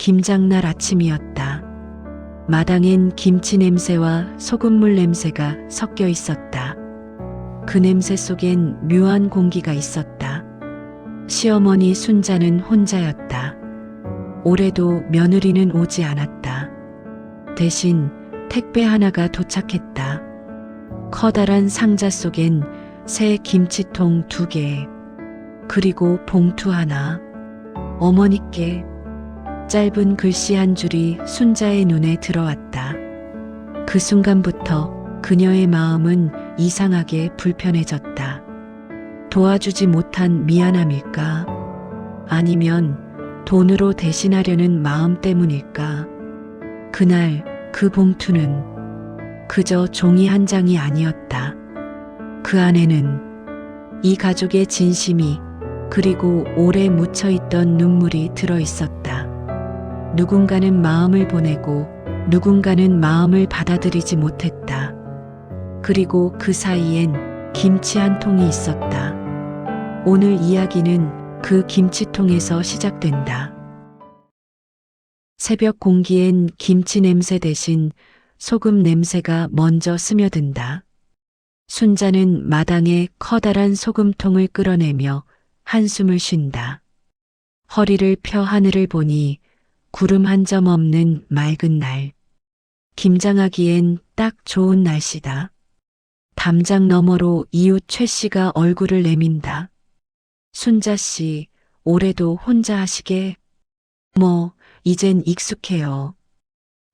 김장날 아침이었다. 마당엔 김치 냄새와 소금물 냄새가 섞여 있었다. 그 냄새 속엔 묘한 공기가 있었다. 시어머니 순자는 혼자였다. 올해도 며느리는 오지 않았다. 대신 택배 하나가 도착했다. 커다란 상자 속엔 새 김치통 2개, 그리고 봉투 하나. 어머니께. 짧은 글씨 한 줄이 순자의 눈에 들어왔다. 그 순간부터 그녀의 마음은 이상하게 불편해졌다. 도와주지 못한 미안함일까? 아니면 돈으로 대신하려는 마음 때문일까? 그날 그 봉투는 그저 종이 한 장이 아니었다. 그 안에는 이 가족의 진심이, 그리고 오래 묻혀있던 눈물이 들어 있었다. 누군가는 마음을 보내고 누군가는 마음을 받아들이지 못했다. 그리고 그 사이엔 김치 한 통이 있었다. 오늘 이야기는 그 김치통에서 시작된다. 새벽 공기엔 김치 냄새 대신 소금 냄새가 먼저 스며든다. 순자는 마당에 커다란 소금통을 끌어내며 한숨을 쉰다. 허리를 펴 하늘을 보니 구름 한 점 없는 맑은 날. 김장하기엔 딱 좋은 날씨다. 담장 너머로 이웃 최 씨가 얼굴을 내민다. 순자 씨, 올해도 혼자 하시게? 뭐, 이젠 익숙해요.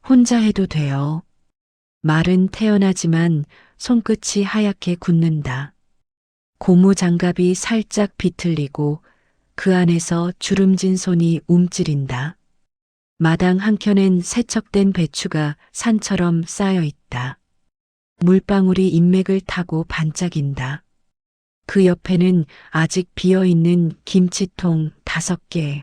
혼자 해도 돼요. 말은 태연하지만 손끝이 하얗게 굳는다. 고무 장갑이 살짝 비틀리고 그 안에서 주름진 손이 움츠린다. 마당 한켠엔 세척된 배추가 산처럼 쌓여 있다. 물방울이 인맥을 타고 반짝인다. 그 옆에는 아직 비어있는 김치통 5개.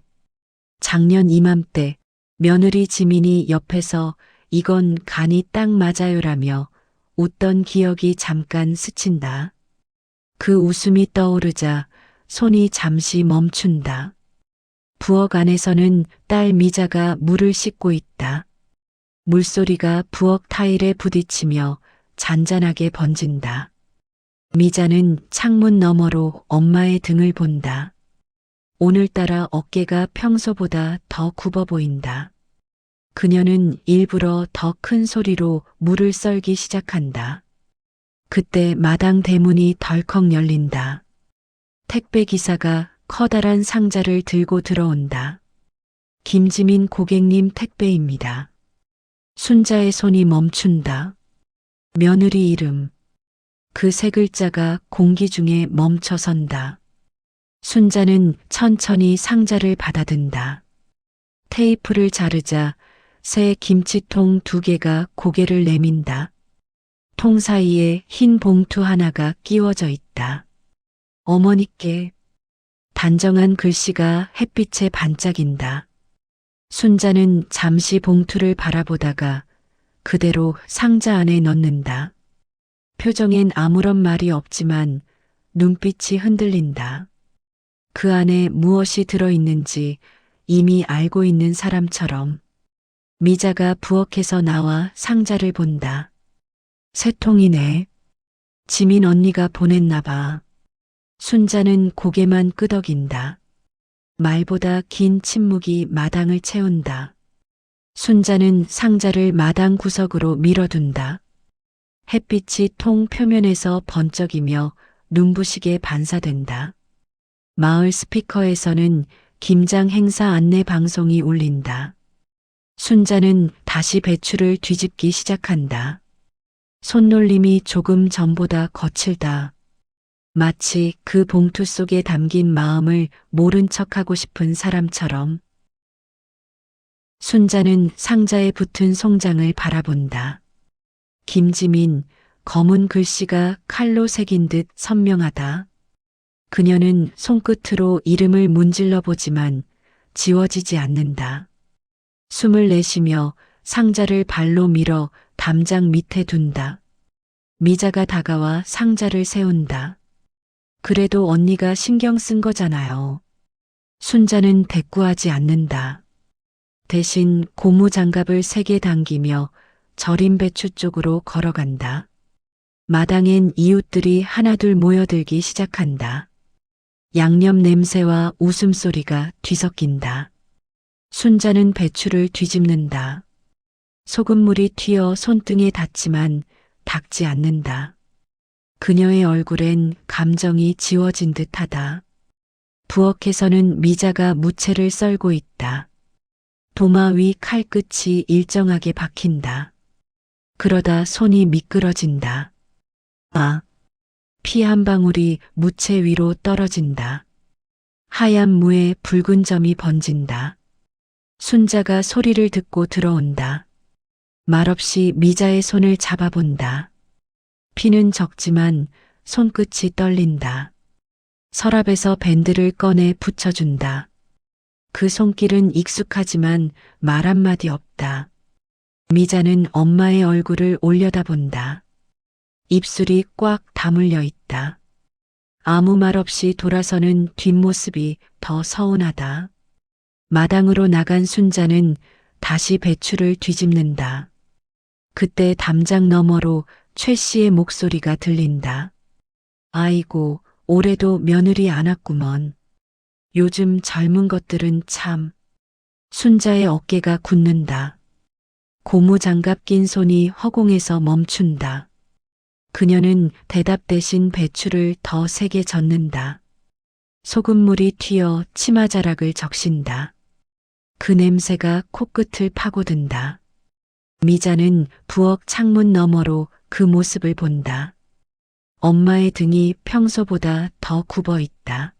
작년 이맘때 며느리 지민이 옆에서 이건 간이 딱 맞아요라며 웃던 기억이 잠깐 스친다. 그 웃음이 떠오르자 손이 잠시 멈춘다. 부엌 안에서는 딸 미자가 물을 씻고 있다. 물소리가 부엌 타일에 부딪히며 잔잔하게 번진다. 미자는 창문 너머로 엄마의 등을 본다. 오늘따라 어깨가 평소보다 더 굽어 보인다. 그녀는 일부러 더 큰 소리로 물을 썰기 시작한다. 그때 마당 대문이 덜컥 열린다. 택배 기사가 커다란 상자를 들고 들어온다. 김지민 고객님 택배입니다. 순자의 손이 멈춘다. 며느리 이름. 그 3글자가 공기 중에 멈춰선다. 순자는 천천히 상자를 받아든다. 테이프를 자르자 새 김치통 2개가 고개를 내민다. 통 사이에 흰 봉투 하나가 끼워져 있다. 어머니께. 단정한 글씨가 햇빛에 반짝인다. 순자는 잠시 봉투를 바라보다가 그대로 상자 안에 넣는다. 표정엔 아무런 말이 없지만 눈빛이 흔들린다. 그 안에 무엇이 들어있는지 이미 알고 있는 사람처럼. 미자가 부엌에서 나와 상자를 본다. 새 통이네. 지민 언니가 보냈나 봐. 순자는 고개만 끄덕인다. 말보다 긴 침묵이 마당을 채운다. 순자는 상자를 마당 구석으로 밀어둔다. 햇빛이 통 표면에서 번쩍이며 눈부시게 반사된다. 마을 스피커에서는 김장 행사 안내 방송이 울린다. 순자는 다시 배추를 뒤집기 시작한다. 손놀림이 조금 전보다 거칠다. 마치 그 봉투 속에 담긴 마음을 모른 척하고 싶은 사람처럼. 순자는 상자에 붙은 송장을 바라본다. 김지민, 검은 글씨가 칼로 새긴 듯 선명하다. 그녀는 손끝으로 이름을 문질러 보지만 지워지지 않는다. 숨을 내쉬며 상자를 발로 밀어 담장 밑에 둔다. 미자가 다가와 상자를 세운다. 그래도 언니가 신경 쓴 거잖아요. 순자는 대꾸하지 않는다. 대신 고무장갑을 세게 당기며 절인 배추 쪽으로 걸어간다. 마당엔 이웃들이 하나둘 모여들기 시작한다. 양념 냄새와 웃음소리가 뒤섞인다. 순자는 배추를 뒤집는다. 소금물이 튀어 손등에 닿지만 닿지 않는다. 그녀의 얼굴엔 감정이 지워진 듯하다. 부엌에서는 미자가 무채를 썰고 있다. 도마 위 칼끝이 일정하게 박힌다. 그러다 손이 미끄러진다. 아! 피 한 방울이 무채 위로 떨어진다. 하얀 무에 붉은 점이 번진다. 순자가 소리를 듣고 들어온다. 말없이 미자의 손을 잡아본다. 피는 적지만 손끝이 떨린다. 서랍에서 밴드를 꺼내 붙여준다. 그 손길은 익숙하지만 말 한마디 없다. 미자는 엄마의 얼굴을 올려다본다. 입술이 꽉 다물려 있다. 아무 말 없이 돌아서는 뒷모습이 더 서운하다. 마당으로 나간 순자는 다시 배추를 뒤집는다. 그때 담장 너머로 최 씨의 목소리가 들린다. 아이고, 올해도 며느리 안 왔구먼. 요즘 젊은 것들은 참. 순자의 어깨가 굳는다. 고무장갑 낀 손이 허공에서 멈춘다. 그녀는 대답 대신 배추를 더 세게 젓는다. 소금물이 튀어 치마자락을 적신다. 그 냄새가 코끝을 파고든다. 미자는 부엌 창문 너머로 그 모습을 본다. 엄마의 등이 평소보다 더 굽어 있다.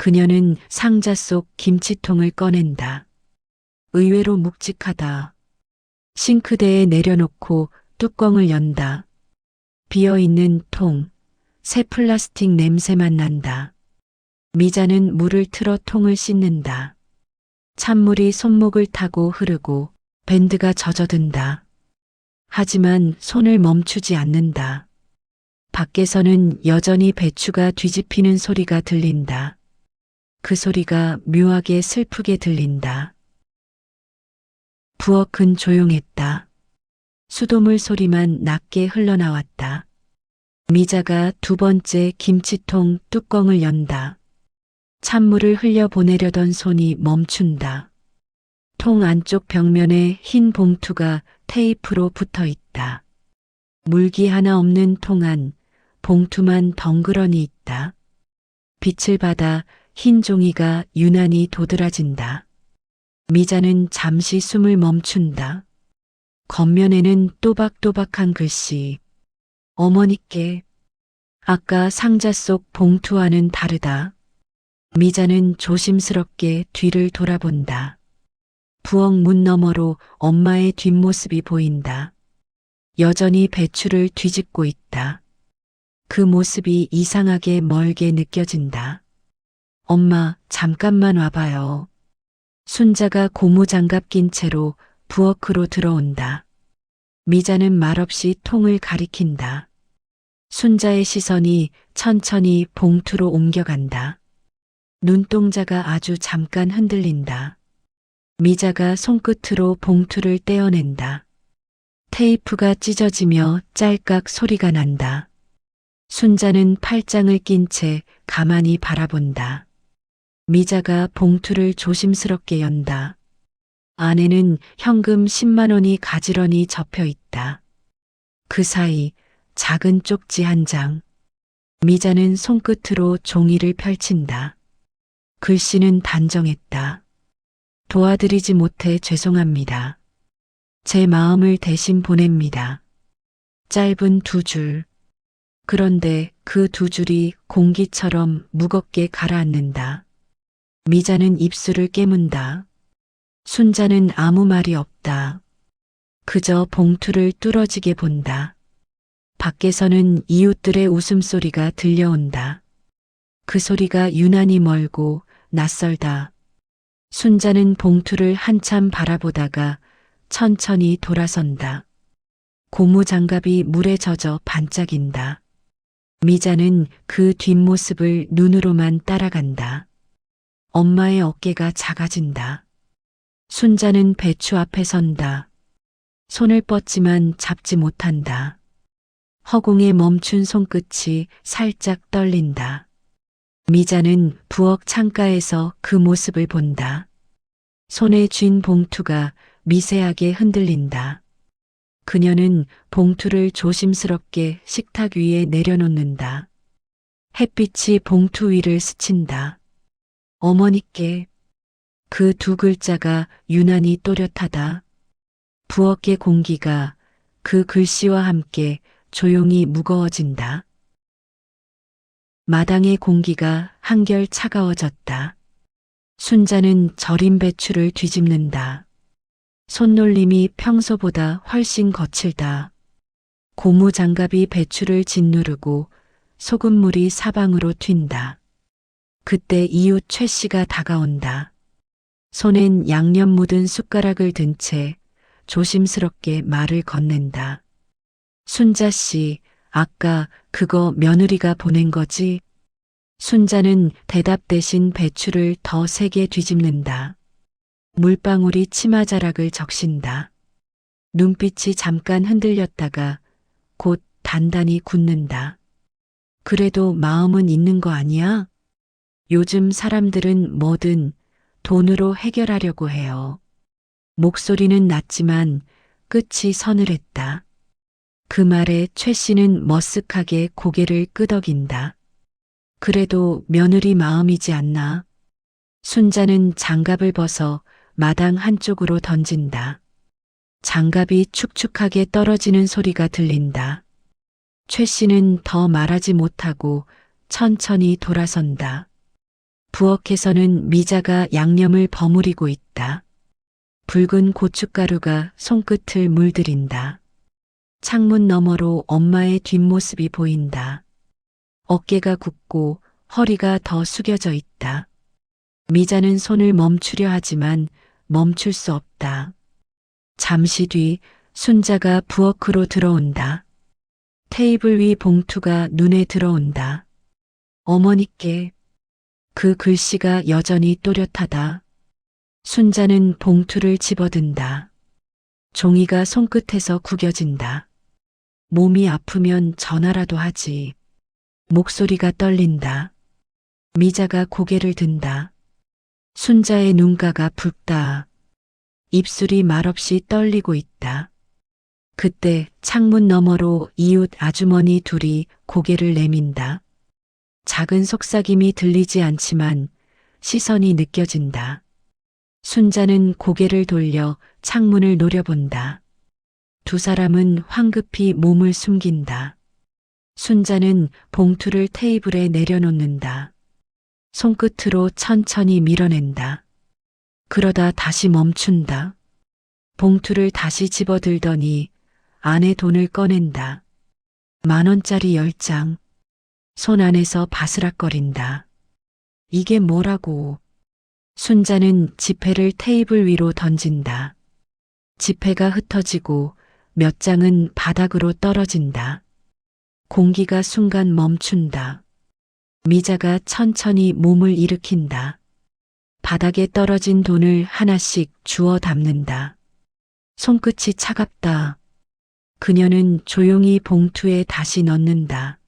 그녀는 상자 속 김치통을 꺼낸다. 의외로 묵직하다. 싱크대에 내려놓고 뚜껑을 연다. 비어있는 통, 새 플라스틱 냄새만 난다. 미자는 물을 틀어 통을 씻는다. 찬물이 손목을 타고 흐르고 밴드가 젖어든다. 하지만 손을 멈추지 않는다. 밖에서는 여전히 배추가 뒤집히는 소리가 들린다. 그 소리가 묘하게 슬프게 들린다. 부엌은 조용했다. 수돗물 소리만 낮게 흘러나왔다. 미자가 두 번째 김치통 뚜껑을 연다. 찬물을 흘려보내려던 손이 멈춘다. 통 안쪽 벽면에 흰 봉투가 테이프로 붙어 있다. 물기 하나 없는 통 안, 봉투만 덩그러니 있다. 빛을 받아 흰 종이가 유난히 도드라진다. 미자는 잠시 숨을 멈춘다. 겉면에는 또박또박한 글씨. 어머니께. 아까 상자 속 봉투와는 다르다. 미자는 조심스럽게 뒤를 돌아본다. 부엌 문 너머로 엄마의 뒷모습이 보인다. 여전히 배추를 뒤집고 있다. 그 모습이 이상하게 멀게 느껴진다. 엄마, 잠깐만 와봐요. 순자가 고무장갑 낀 채로 부엌으로 들어온다. 미자는 말없이 통을 가리킨다. 순자의 시선이 천천히 봉투로 옮겨간다. 눈동자가 아주 잠깐 흔들린다. 미자가 손끝으로 봉투를 떼어낸다. 테이프가 찢어지며 짤깍 소리가 난다. 순자는 팔짱을 낀 채 가만히 바라본다. 미자가 봉투를 조심스럽게 연다. 안에는 현금 10만 원이 가지런히 접혀 있다. 그 사이 작은 쪽지 한 장. 미자는 손끝으로 종이를 펼친다. 글씨는 단정했다. 도와드리지 못해 죄송합니다. 제 마음을 대신 보냅니다. 짧은 두 줄. 그런데 그 두 줄이 공기처럼 무겁게 가라앉는다. 미자는 입술을 깨문다. 순자는 아무 말이 없다. 그저 봉투를 뚫어지게 본다. 밖에서는 이웃들의 웃음소리가 들려온다. 그 소리가 유난히 멀고 낯설다. 순자는 봉투를 한참 바라보다가 천천히 돌아선다. 고무장갑이 물에 젖어 반짝인다. 미자는 그 뒷모습을 눈으로만 따라간다. 엄마의 어깨가 작아진다. 순자는 배추 앞에 선다. 손을 뻗지만 잡지 못한다. 허공에 멈춘 손끝이 살짝 떨린다. 미자는 부엌 창가에서 그 모습을 본다. 손에 쥔 봉투가 미세하게 흔들린다. 그녀는 봉투를 조심스럽게 식탁 위에 내려놓는다. 햇빛이 봉투 위를 스친다. 어머니께 그 두 글자가 유난히 또렷하다. 부엌의 공기가 그 글씨와 함께 조용히 무거워진다. 마당의 공기가 한결 차가워졌다. 순자는 절인 배추를 뒤집는다. 손놀림이 평소보다 훨씬 거칠다. 고무 장갑이 배추를 짓누르고 소금물이 사방으로 튄다. 그때 이웃 최 씨가 다가온다. 손엔 양념 묻은 숟가락을 든 채 조심스럽게 말을 건넨다. 순자 씨, 아까 그거 며느리가 보낸 거지? 순자는 대답 대신 배추를 더 세게 뒤집는다. 물방울이 치마자락을 적신다. 눈빛이 잠깐 흔들렸다가 곧 단단히 굳는다. 그래도 마음은 있는 거 아니야? 요즘 사람들은 뭐든 돈으로 해결하려고 해요. 목소리는 낮지만 끝이 서늘했다. 그 말에 최 씨는 머쓱하게 고개를 끄덕인다. 그래도 며느리 마음이지 않나? 순자는 장갑을 벗어 마당 한쪽으로 던진다. 장갑이 축축하게 떨어지는 소리가 들린다. 최 씨는 더 말하지 못하고 천천히 돌아선다. 부엌에서는 미자가 양념을 버무리고 있다. 붉은 고춧가루가 손끝을 물들인다. 창문 너머로 엄마의 뒷모습이 보인다. 어깨가 굽고 허리가 더 숙여져 있다. 미자는 손을 멈추려 하지만 멈출 수 없다. 잠시 뒤 순자가 부엌으로 들어온다. 테이블 위 봉투가 눈에 들어온다. 어머니께 그 글씨가 여전히 또렷하다. 순자는 봉투를 집어든다. 종이가 손끝에서 구겨진다. 몸이 아프면 전화라도 하지. 목소리가 떨린다. 미자가 고개를 든다. 순자의 눈가가 붉다. 입술이 말없이 떨리고 있다. 그때 창문 너머로 이웃 아주머니 둘이 고개를 내민다. 작은 속삭임이 들리지 않지만 시선이 느껴진다. 순자는 고개를 돌려 창문을 노려본다. 두 사람은 황급히 몸을 숨긴다. 순자는 봉투를 테이블에 내려놓는다. 손끝으로 천천히 밀어낸다. 그러다 다시 멈춘다. 봉투를 다시 집어들더니 안에 돈을 꺼낸다. 10,000원짜리 10장. 손 안에서 바스락거린다. 이게 뭐라고? 순자는 지폐를 테이블 위로 던진다. 지폐가 흩어지고 몇 장은 바닥으로 떨어진다. 공기가 순간 멈춘다. 미자가 천천히 몸을 일으킨다. 바닥에 떨어진 돈을 하나씩 주워 담는다. 손끝이 차갑다. 그녀는 조용히 봉투에 다시 넣는다.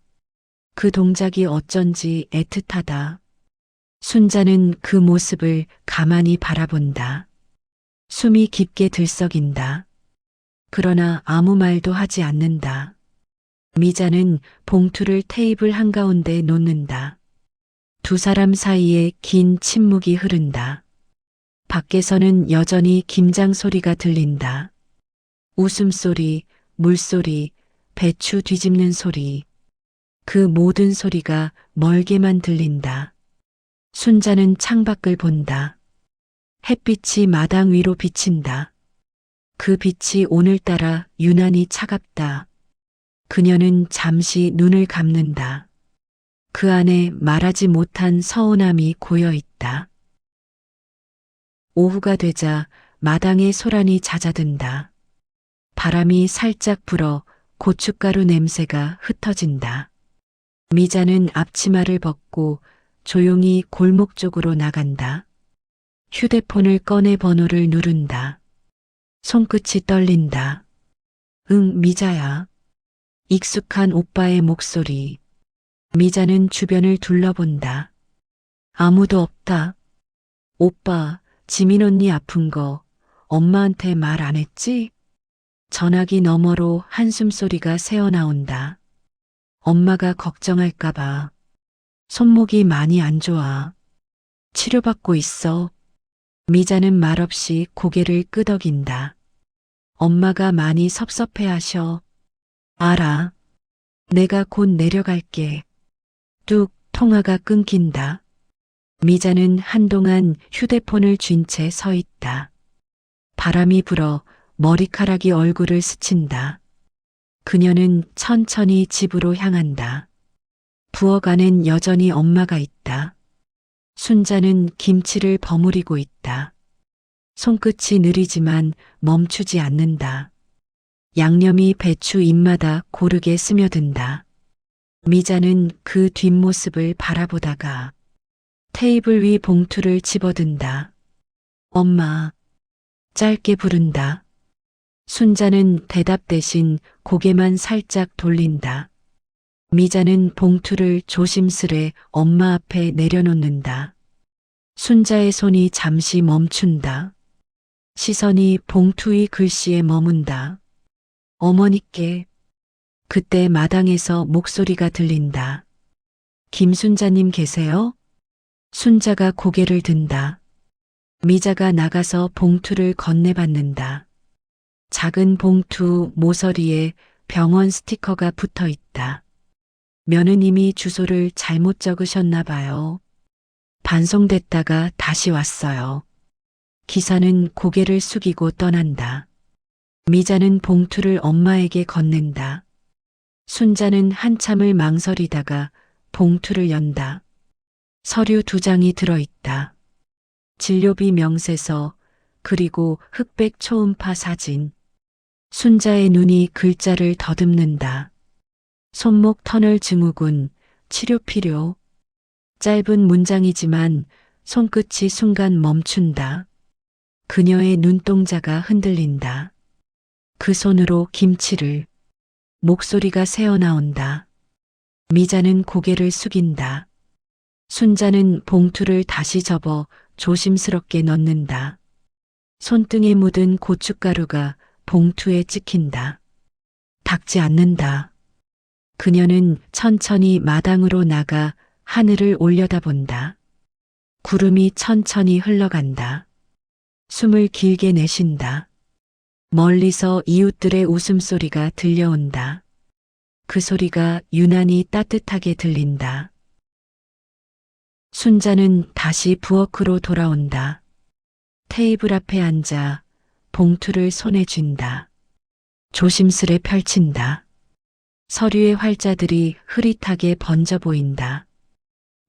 그 동작이 어쩐지 애틋하다. 순자는 그 모습을 가만히 바라본다. 숨이 깊게 들썩인다. 그러나 아무 말도 하지 않는다. 미자는 봉투를 테이블 한가운데 놓는다. 두 사람 사이에 긴 침묵이 흐른다. 밖에서는 여전히 김장 소리가 들린다. 웃음소리, 물소리, 배추 뒤집는 소리. 그 모든 소리가 멀게만 들린다. 순자는 창밖을 본다. 햇빛이 마당 위로 비친다. 그 빛이 오늘따라 유난히 차갑다. 그녀는 잠시 눈을 감는다. 그 안에 말하지 못한 서운함이 고여 있다. 오후가 되자 마당에 소란이 잦아든다. 바람이 살짝 불어 고춧가루 냄새가 흩어진다. 미자는 앞치마를 벗고 조용히 골목 쪽으로 나간다. 휴대폰을 꺼내 번호를 누른다. 손끝이 떨린다. 응, 미자야. 익숙한 오빠의 목소리. 미자는 주변을 둘러본다. 아무도 없다. 오빠, 지민 언니 아픈 거 엄마한테 말 안 했지? 전화기 너머로 한숨 소리가 새어나온다. 엄마가 걱정할까봐. 손목이 많이 안 좋아. 치료받고 있어. 미자는 말없이 고개를 끄덕인다. 엄마가 많이 섭섭해 하셔. 알아. 내가 곧 내려갈게. 뚝 통화가 끊긴다. 미자는 한동안 휴대폰을 쥔 채 서 있다. 바람이 불어 머리카락이 얼굴을 스친다. 그녀는 천천히 집으로 향한다. 부엌 안엔 여전히 엄마가 있다. 순자는 김치를 버무리고 있다. 손끝이 느리지만 멈추지 않는다. 양념이 배추 입마다 고르게 스며든다. 미자는 그 뒷모습을 바라보다가 테이블 위 봉투를 집어든다. 엄마, 짧게 부른다. 순자는 대답 대신 고개만 살짝 돌린다. 미자는 봉투를 조심스레 엄마 앞에 내려놓는다. 순자의 손이 잠시 멈춘다. 시선이 봉투 위 글씨에 머문다. 어머니께. 그때 마당에서 목소리가 들린다. 김순자님 계세요? 순자가 고개를 든다. 미자가 나가서 봉투를 건네받는다. 작은 봉투 모서리에 병원 스티커가 붙어 있다. 며느님이 주소를 잘못 적으셨나 봐요. 반송됐다가 다시 왔어요. 기사는 고개를 숙이고 떠난다. 미자는 봉투를 엄마에게 건넨다. 순자는 한참을 망설이다가 봉투를 연다. 서류 2장이 들어있다. 진료비 명세서 그리고 흑백 초음파 사진. 순자의 눈이 글자를 더듬는다. 손목 터널 증후군, 치료 필요. 짧은 문장이지만 손끝이 순간 멈춘다. 그녀의 눈동자가 흔들린다. 그 손으로 김치를. 목소리가 새어나온다. 미자는 고개를 숙인다. 순자는 봉투를 다시 접어 조심스럽게 넣는다. 손등에 묻은 고춧가루가 봉투에 찍힌다. 닦지 않는다. 그녀는 천천히 마당으로 나가 하늘을 올려다본다. 구름이 천천히 흘러간다. 숨을 길게 내쉰다. 멀리서 이웃들의 웃음소리가 들려온다. 그 소리가 유난히 따뜻하게 들린다. 순자는 다시 부엌으로 돌아온다. 테이블 앞에 앉아 봉투를 손에 쥔다. 조심스레 펼친다. 서류의 활자들이 흐릿하게 번져 보인다.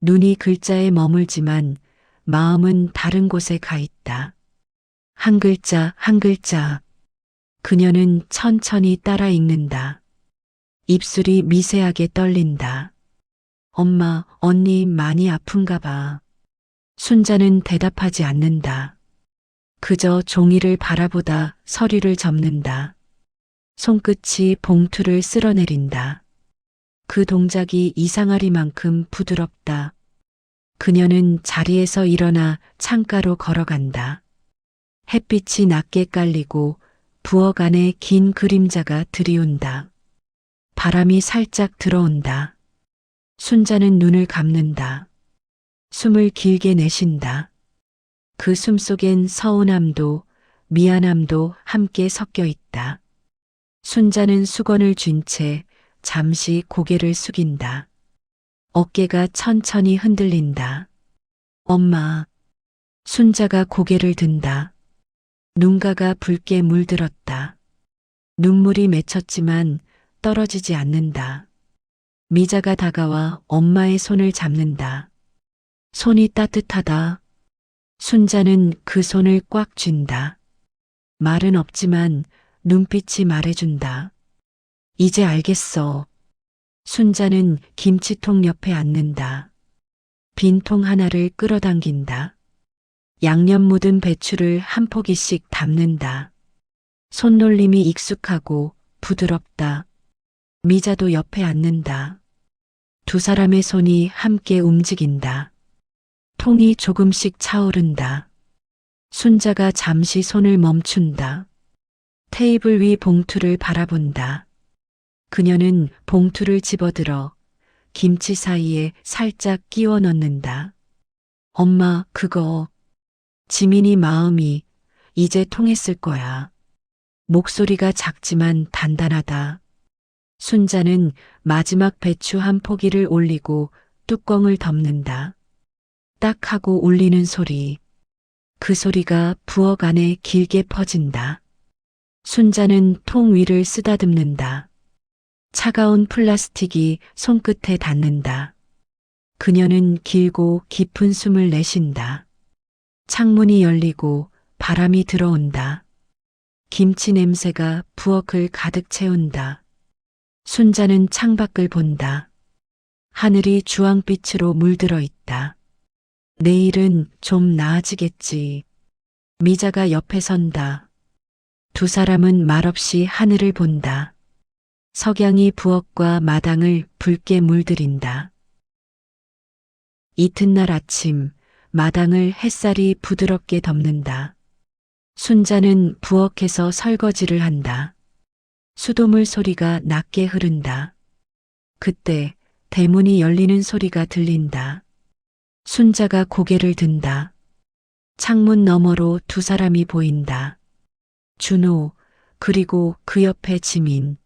눈이 글자에 머물지만 마음은 다른 곳에 가 있다. 한 글자 한 글자. 그녀는 천천히 따라 읽는다. 입술이 미세하게 떨린다. 엄마, 언니 많이 아픈가 봐. 순자는 대답하지 않는다. 그저 종이를 바라보다 서류를 접는다. 손끝이 봉투를 쓸어내린다. 그 동작이 이상하리만큼 부드럽다. 그녀는 자리에서 일어나 창가로 걸어간다. 햇빛이 낮게 깔리고 부엌 안에 긴 그림자가 들이운다. 바람이 살짝 들어온다. 순자는 눈을 감는다. 숨을 길게 내쉰다. 그 숨 속엔 서운함도 미안함도 함께 섞여 있다. 순자는 수건을 쥔 채 잠시 고개를 숙인다. 어깨가 천천히 흔들린다. 엄마. 순자가 고개를 든다. 눈가가 붉게 물들었다. 눈물이 맺혔지만 떨어지지 않는다. 미자가 다가와 엄마의 손을 잡는다. 손이 따뜻하다. 순자는 그 손을 꽉 쥔다. 말은 없지만 눈빛이 말해준다. 이제 알겠어. 순자는 김치통 옆에 앉는다. 빈 통 하나를 끌어당긴다. 양념 묻은 배추를 한 포기씩 담는다. 손놀림이 익숙하고 부드럽다. 미자도 옆에 앉는다. 두 사람의 손이 함께 움직인다. 통이 조금씩 차오른다. 순자가 잠시 손을 멈춘다. 테이블 위 봉투를 바라본다. 그녀는 봉투를 집어들어 김치 사이에 살짝 끼워 넣는다. 엄마, 그거. 지민이 마음이 이제 통했을 거야. 목소리가 작지만 단단하다. 순자는 마지막 배추 한 포기를 올리고 뚜껑을 덮는다. 딱 하고 울리는 소리. 그 소리가 부엌 안에 길게 퍼진다. 순자는 통 위를 쓰다듬는다. 차가운 플라스틱이 손끝에 닿는다. 그녀는 길고 깊은 숨을 내쉰다. 창문이 열리고 바람이 들어온다. 김치 냄새가 부엌을 가득 채운다. 순자는 창밖을 본다. 하늘이 주황빛으로 물들어 있다. 내일은 좀 나아지겠지. 미자가 옆에 선다. 두 사람은 말없이 하늘을 본다. 석양이 부엌과 마당을 붉게 물들인다. 이튿날 아침, 마당을 햇살이 부드럽게 덮는다. 순자는 부엌에서 설거지를 한다. 수돗물 소리가 낮게 흐른다. 그때 대문이 열리는 소리가 들린다. 순자가 고개를 든다. 창문 너머로 두 사람이 보인다. 준호, 그리고 그 옆에 지민.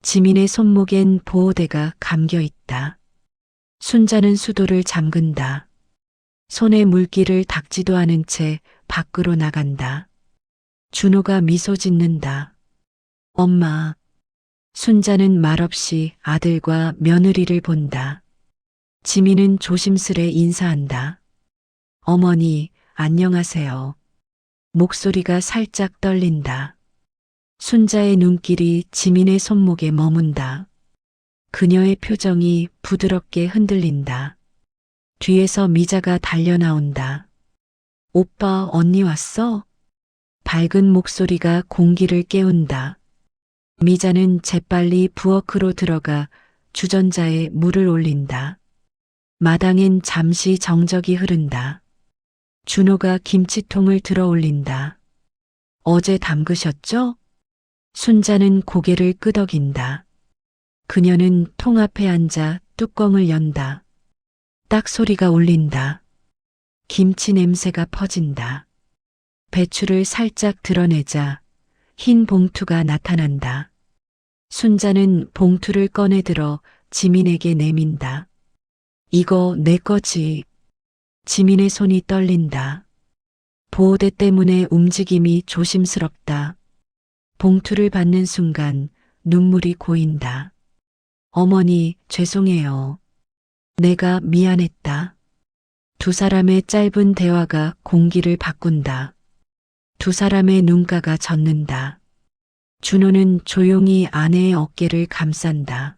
지민의 손목엔 보호대가 감겨 있다. 순자는 수도를 잠근다. 손에 물기를 닦지도 않은 채 밖으로 나간다. 준호가 미소 짓는다. 엄마. 순자는 말없이 아들과 며느리를 본다. 지민은 조심스레 인사한다. 어머니, 안녕하세요. 목소리가 살짝 떨린다. 순자의 눈길이 지민의 손목에 머문다. 그녀의 표정이 부드럽게 흔들린다. 뒤에서 미자가 달려나온다. 오빠, 언니 왔어? 밝은 목소리가 공기를 깨운다. 미자는 재빨리 부엌으로 들어가 주전자에 물을 올린다. 마당엔 잠시 정적이 흐른다. 준호가 김치통을 들어 올린다. 어제 담그셨죠? 순자는 고개를 끄덕인다. 그녀는 통 앞에 앉아 뚜껑을 연다. 딱 소리가 울린다. 김치 냄새가 퍼진다. 배추를 살짝 드러내자 흰 봉투가 나타난다. 순자는 봉투를 꺼내 들어 지민에게 내민다. 이거 내 거지. 지민의 손이 떨린다. 보호대 때문에 움직임이 조심스럽다. 봉투를 받는 순간 눈물이 고인다. 어머니, 죄송해요. 내가 미안했다. 두 사람의 짧은 대화가 공기를 바꾼다. 두 사람의 눈가가 젖는다. 준호는 조용히 아내의 어깨를 감싼다.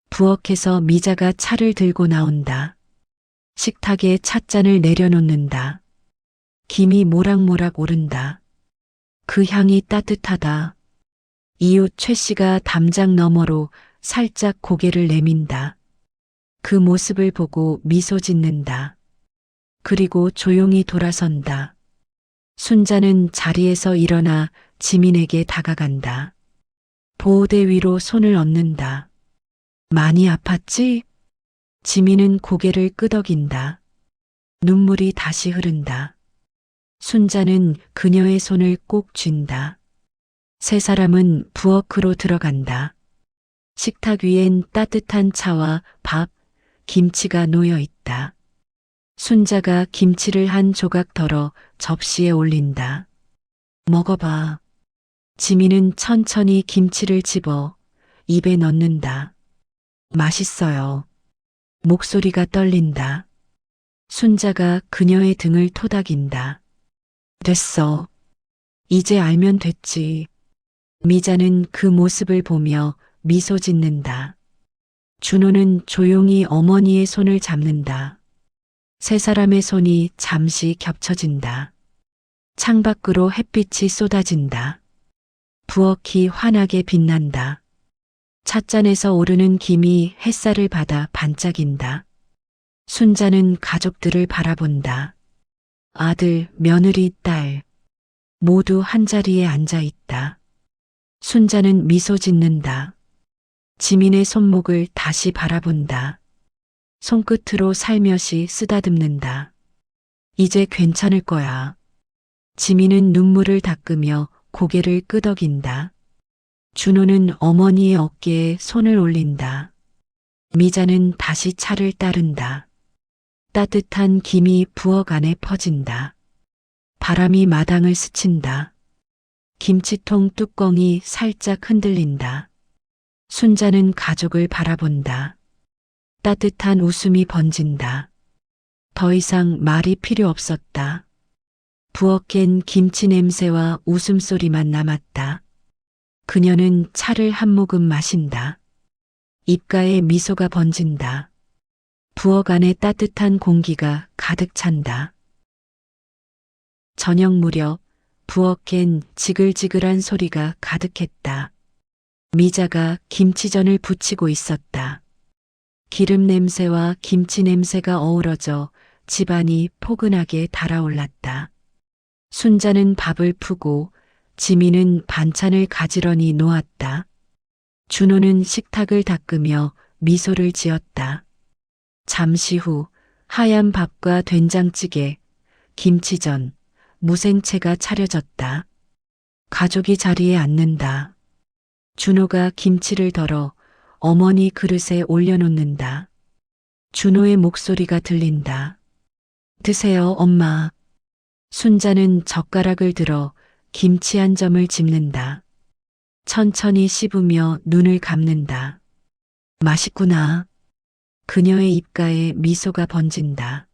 부엌에서 미자가 차를 들고 나온다. 식탁에 찻잔을 내려놓는다. 김이 모락모락 오른다. 그 향이 따뜻하다. 이웃 최 씨가 담장 너머로 살짝 고개를 내민다. 그 모습을 보고 미소 짓는다. 그리고 조용히 돌아선다. 순자는 자리에서 일어나 지민에게 다가간다. 보호대 위로 손을 얹는다. 많이 아팠지? 지민은 고개를 끄덕인다. 눈물이 다시 흐른다. 순자는 그녀의 손을 꼭 쥔다. 세 사람은 부엌으로 들어간다. 식탁 위엔 따뜻한 차와 밥, 김치가 놓여 있다. 순자가 김치를 한 조각 덜어 접시에 올린다. 먹어봐. 지민은 천천히 김치를 집어 입에 넣는다. 맛있어요. 목소리가 떨린다. 순자가 그녀의 등을 토닥인다. 됐어. 이제 알면 됐지. 미자는 그 모습을 보며 미소 짓는다. 준호는 조용히 어머니의 손을 잡는다. 세 사람의 손이 잠시 겹쳐진다. 창밖으로 햇빛이 쏟아진다. 부엌이 환하게 빛난다. 찻잔에서 오르는 김이 햇살을 받아 반짝인다. 순자는 가족들을 바라본다. 아들, 며느리, 딸 모두 한자리에 앉아 있다. 순자는 미소 짓는다. 지민의 손목을 다시 바라본다. 손끝으로 살며시 쓰다듬는다. 이제 괜찮을 거야. 지민은 눈물을 닦으며 고개를 끄덕인다. 준호는 어머니의 어깨에 손을 올린다. 미자는 다시 차를 따른다. 따뜻한 김이 부엌 안에 퍼진다. 바람이 마당을 스친다. 김치통 뚜껑이 살짝 흔들린다. 순자는 가족을 바라본다. 따뜻한 웃음이 번진다. 더 이상 말이 필요 없었다. 부엌엔 김치 냄새와 웃음소리만 남았다. 그녀는 차를 한 모금 마신다. 입가에 미소가 번진다. 부엌 안에 따뜻한 공기가 가득 찬다. 저녁 무렵 부엌엔 지글지글한 소리가 가득했다. 미자가 김치전을 부치고 있었다. 기름 냄새와 김치 냄새가 어우러져 집안이 포근하게 달아올랐다. 순자는 밥을 푸고 지민은 반찬을 가지런히 놓았다. 준호는 식탁을 닦으며 미소를 지었다. 잠시 후 하얀 밥과 된장찌개, 김치전, 무생채가 차려졌다. 가족이 자리에 앉는다. 준호가 김치를 덜어 어머니 그릇에 올려놓는다. 준호의 목소리가 들린다. 드세요, 엄마. 순자는 젓가락을 들어 김치 한 점을 집는다. 천천히 씹으며 눈을 감는다. 맛있구나. 그녀의 입가에 미소가 번진다.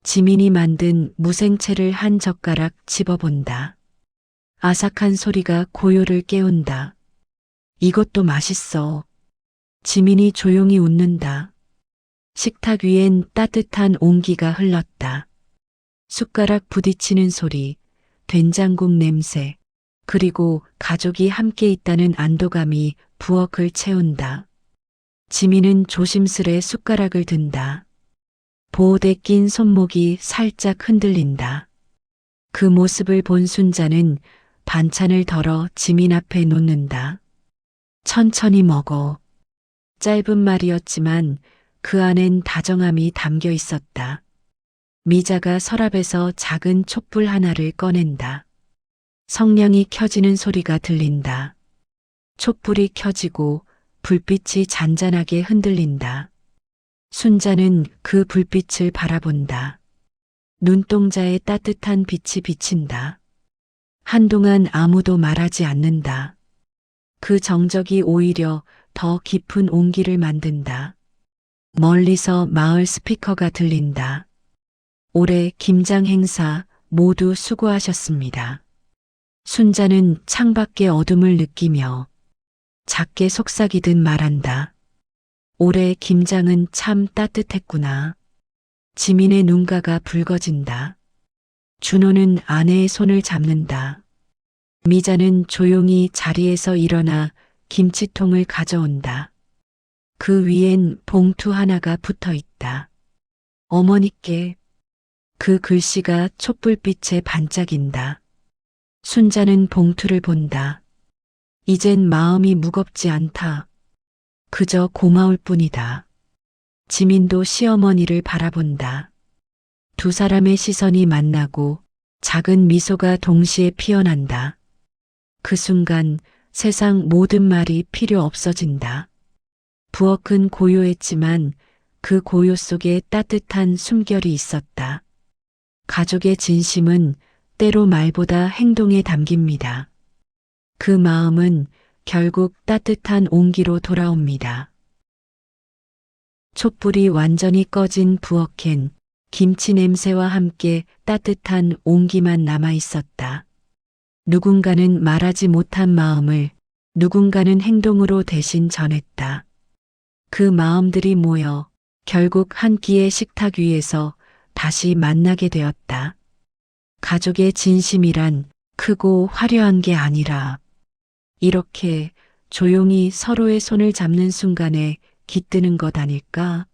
지민이 만든 무생채를 한 젓가락 집어본다. 아삭한 소리가 고요를 깨운다. 이것도 맛있어. 지민이 조용히 웃는다. 식탁 위엔 따뜻한 온기가 흘렀다. 숟가락 부딪히는 소리, 된장국 냄새, 그리고 가족이 함께 있다는 안도감이 부엌을 채운다. 지민은 조심스레 숟가락을 든다. 보호대 낀 손목이 살짝 흔들린다. 그 모습을 본 순자는 반찬을 덜어 지민 앞에 놓는다. 천천히 먹어. 짧은 말이었지만 그 안엔 다정함이 담겨 있었다. 미자가 서랍에서 작은 촛불 하나를 꺼낸다. 성냥이 켜지는 소리가 들린다. 촛불이 켜지고 불빛이 잔잔하게 흔들린다. 순자는 그 불빛을 바라본다. 눈동자에 따뜻한 빛이 비친다. 한동안 아무도 말하지 않는다. 그 정적이 오히려 더 깊은 온기를 만든다. 멀리서 마을 스피커가 들린다. 올해 김장 행사 모두 수고하셨습니다. 순자는 창밖의 어둠을 느끼며 작게 속삭이듯 말한다. 올해 김장은 참 따뜻했구나. 지민의 눈가가 붉어진다. 준호는 아내의 손을 잡는다. 미자는 조용히 자리에서 일어나 김치통을 가져온다. 그 위엔 봉투 하나가 붙어 있다. 어머니께. 그 글씨가 촛불빛에 반짝인다. 순자는 봉투를 본다. 이젠 마음이 무겁지 않다. 그저 고마울 뿐이다. 지민도 시어머니를 바라본다. 두 사람의 시선이 만나고 작은 미소가 동시에 피어난다. 그 순간 세상 모든 말이 필요 없어진다. 부엌은 고요했지만 그 고요 속에 따뜻한 숨결이 있었다. 가족의 진심은 때로 말보다 행동에 담깁니다. 그 마음은 결국 따뜻한 온기로 돌아옵니다. 촛불이 완전히 꺼진 부엌엔 김치 냄새와 함께 따뜻한 온기만 남아 있었다. 누군가는 말하지 못한 마음을 누군가는 행동으로 대신 전했다. 그 마음들이 모여 결국 한 끼의 식탁 위에서 다시 만나게 되었다. 가족의 진심이란 크고 화려한 게 아니라 이렇게 조용히 서로의 손을 잡는 순간에 깃드는 것 아닐까?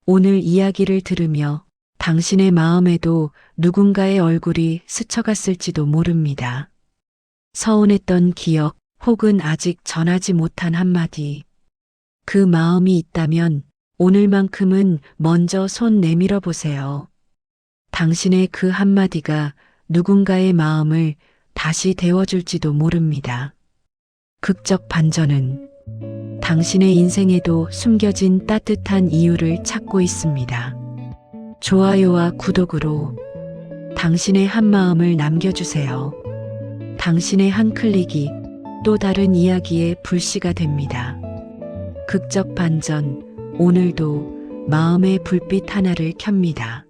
오늘 이야기를 들으며 당신의 마음에도 누군가의 얼굴이 스쳐갔을지도 모릅니다. 서운했던 기억 혹은 아직 전하지 못한 한마디. 그 마음이 있다면 오늘만큼은 먼저 손 내밀어 보세요. 당신의 그 한마디가 누군가의 마음을 다시 데워줄지도 모릅니다. 극적 반전은 당신의 인생에도 숨겨진 따뜻한 이유를 찾고 있습니다. 좋아요와 구독으로 당신의 한마음을 남겨주세요. 당신의 한 클릭이 또 다른 이야기의 불씨가 됩니다. 극적 반전, 오늘도 마음의 불빛 하나를 켭니다.